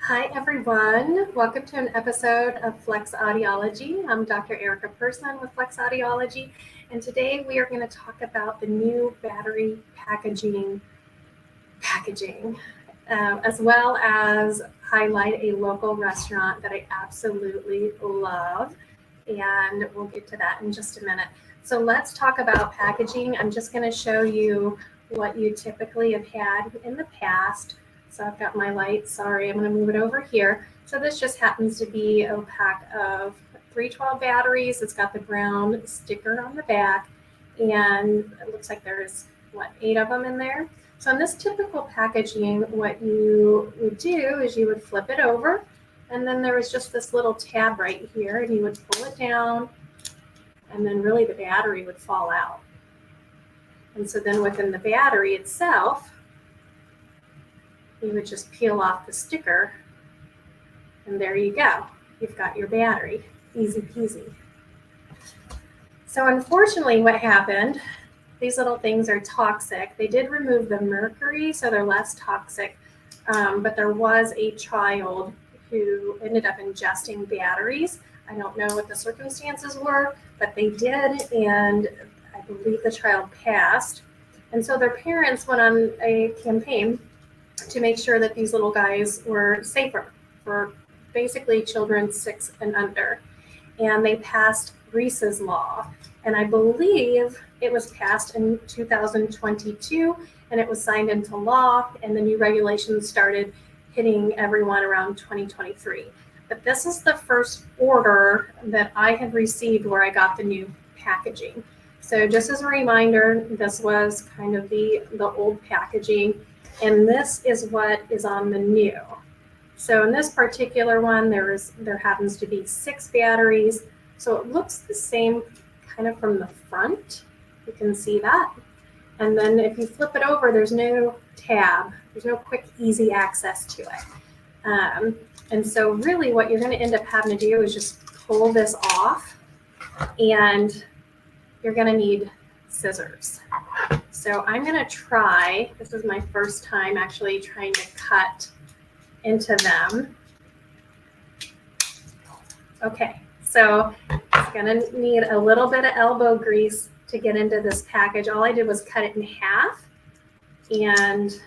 Hi, everyone. Welcome to an episode of Flex Audiology. I'm Dr. Erica Person with Flex Audiology, and today we are going to talk about the new battery packaging, as well as highlight a local restaurant that I absolutely love, and we'll get to that in just a minute. So let's talk about packaging. I'm just going to show you what you typically have had in the past. So I've got my light. Sorry, I'm going to move it over here. So this just happens to be a pack of 312 batteries. It's got the brown sticker on the back, and it looks like there's, 8 of them in there. So in this typical packaging, what you would do is you would flip it over, and then there was just this little tab right here, and you would pull it down, and then really the battery would fall out. And so then within the battery itself, you would just peel off the sticker, and there you go. You've got your battery. Easy peasy. So unfortunately, what happened, these little things are toxic. They did remove the mercury, so they're less toxic, but there was a child who ended up ingesting batteries. I don't know what the circumstances were, but they did, and I believe the child passed. And so their parents went on a campaign to make sure that these little guys were safer for basically children 6 and under. And they passed Reese's law. And I believe it was passed in 2022, and it was signed into law, and the new regulations started hitting everyone around 2023. But this is the first order that I have received where I got the new packaging. So just as a reminder, this was kind of the old packaging, and this is what is on the new. So in this particular one, there happens to be 6 batteries. So it looks the same kind of from the front. You can see that. And then if you flip it over, there's no tab. There's no quick, easy access to it. And so really what you're going to end up having to do is just pull this off, and you're going to need scissors. So I'm going to try, this is my first time actually trying to cut into them. Okay, so it's going to need a little bit of elbow grease to get into this package. All I did was cut it in half, and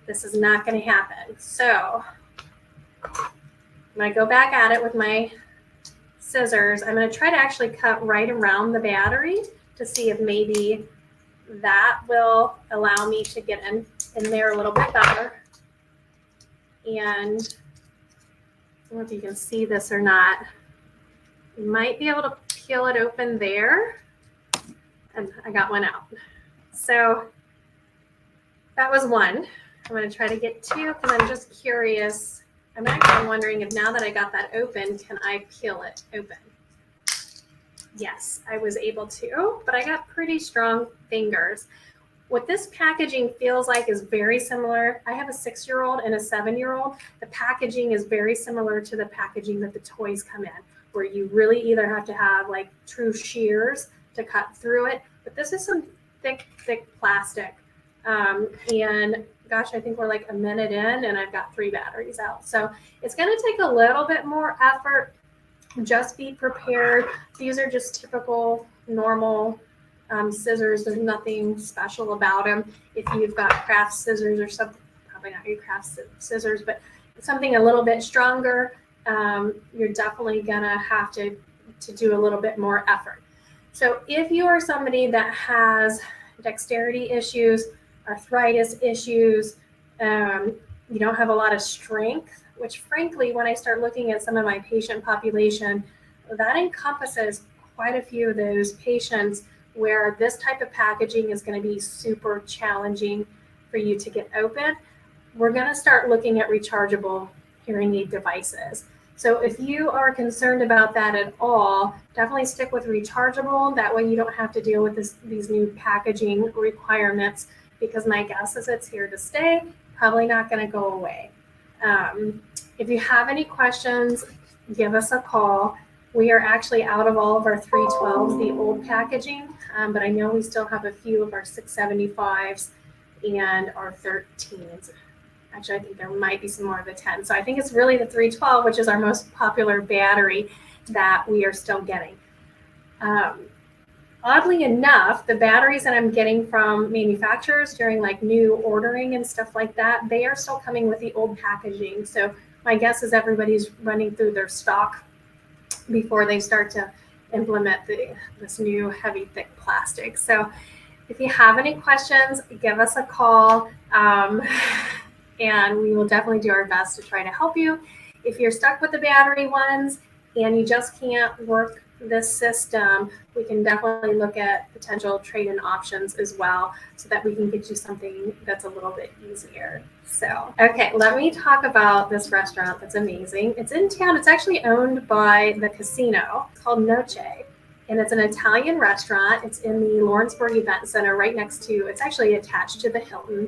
this is not going to happen. So I'm going to go back at it with my scissors. I'm going to try to actually cut right around the battery to see if maybe that will allow me to get in there a little bit better. And I don't know if you can see this or not. You might be able to peel it open there. And I got one out. So that was one. I'm going to try to get 2 because I'm just curious. I'm actually wondering if now that I got that open, can I peel it open? Yes, I was able to, but I got pretty strong fingers. What this packaging feels like is very similar. I have a 6-year-old and a 7-year-old. The packaging is very similar to the packaging that the toys come in, where you really either have to have like true shears to cut through it, but this is some thick plastic. And gosh, I think we're like a minute in, and I've got 3 batteries out. So it's going to take a little bit more effort. Just be prepared. These are just typical, normal scissors. There's nothing special about them. If you've got craft scissors or something, probably not your craft scissors, but something a little bit stronger, you're definitely gonna have to do a little bit more effort. So if you are somebody that has dexterity issues, arthritis issues, you don't have a lot of strength, which frankly, when I start looking at some of my patient population, that encompasses quite a few of those patients where this type of packaging is going to be super challenging for you to get open. We're going to start looking at rechargeable hearing aid devices. So if you are concerned about that at all, definitely stick with rechargeable. That way you don't have to deal with these new packaging requirements, because my guess is it's here to stay, probably not going to go away. If you have any questions, give us a call. We are actually out of all of our 312s, the old packaging, but I know we still have a few of our 675s and our 13s Actually, I think there might be some more of the 10. So I think it's really the 312, which is our most popular battery that we are still getting. Oddly enough, the batteries that I'm getting from manufacturers during like new ordering and stuff like that, they are still coming with the old packaging. So my guess is everybody's running through their stock before they start to implement this new heavy, thick plastic. So if you have any questions, give us a call, and we will definitely do our best to try to help you. If you're stuck with the battery ones and you just can't work this system, we can definitely look at potential trade-in options as well, so that we can get you something that's a little bit easier. So, okay, let me talk about this restaurant that's amazing. It's in town. It's actually owned by the casino. It's called Noce, and it's an Italian restaurant. It's in the Lawrenceburg Event Center, right next to, it's actually attached to the Hilton.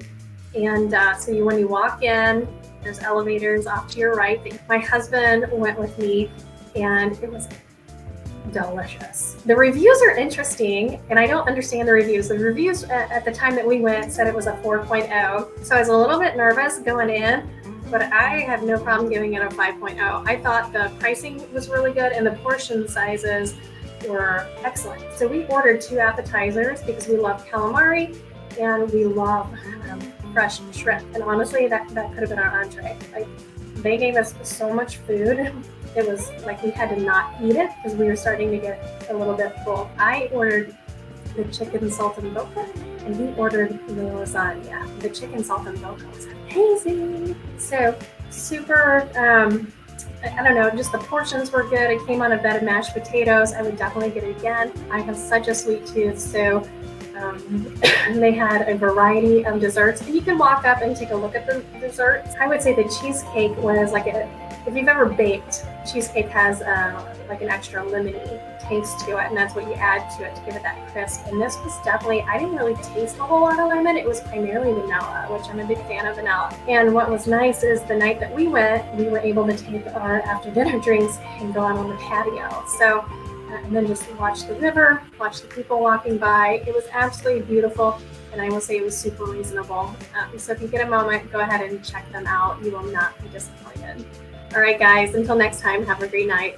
And so when you walk in, there's elevators off to your right. My husband went with me, and it was delicious. The reviews are interesting, and I don't understand the reviews. The reviews at the time that we went said it was a 4.0. So I was a little bit nervous going in, but I have no problem giving it a 5.0. I thought the pricing was really good, and the portion sizes were excellent. So we ordered 2 appetizers because we love calamari and we love fresh shrimp. And honestly, that could have been our entree. Like, they gave us so much food. It was like we had to not eat it because we were starting to get a little bit full. I ordered the chicken saltimbocca, and he ordered the lasagna. The chicken saltimbocca was amazing. So super, I don't know, just the portions were good. It came on a bed of mashed potatoes. I would definitely get it again. I have such a sweet tooth, so they had a variety of desserts, and you can walk up and take a look at the desserts. I would say the cheesecake was like if you've ever baked, cheesecake has like an extra lemony taste to it, and that's what you add to it to give it that crisp. And this was definitely, I didn't really taste a whole lot of lemon. It was primarily vanilla, which I'm a big fan of vanilla. And what was nice is the night that we went, we were able to take our after dinner drinks and go out on the patio. So, and then just watch the river, watch the people walking by. It was absolutely beautiful, and I will say it was super reasonable. So if you get a moment, go ahead and check them out. You will not be disappointed. All right, guys, until next time, have a great night.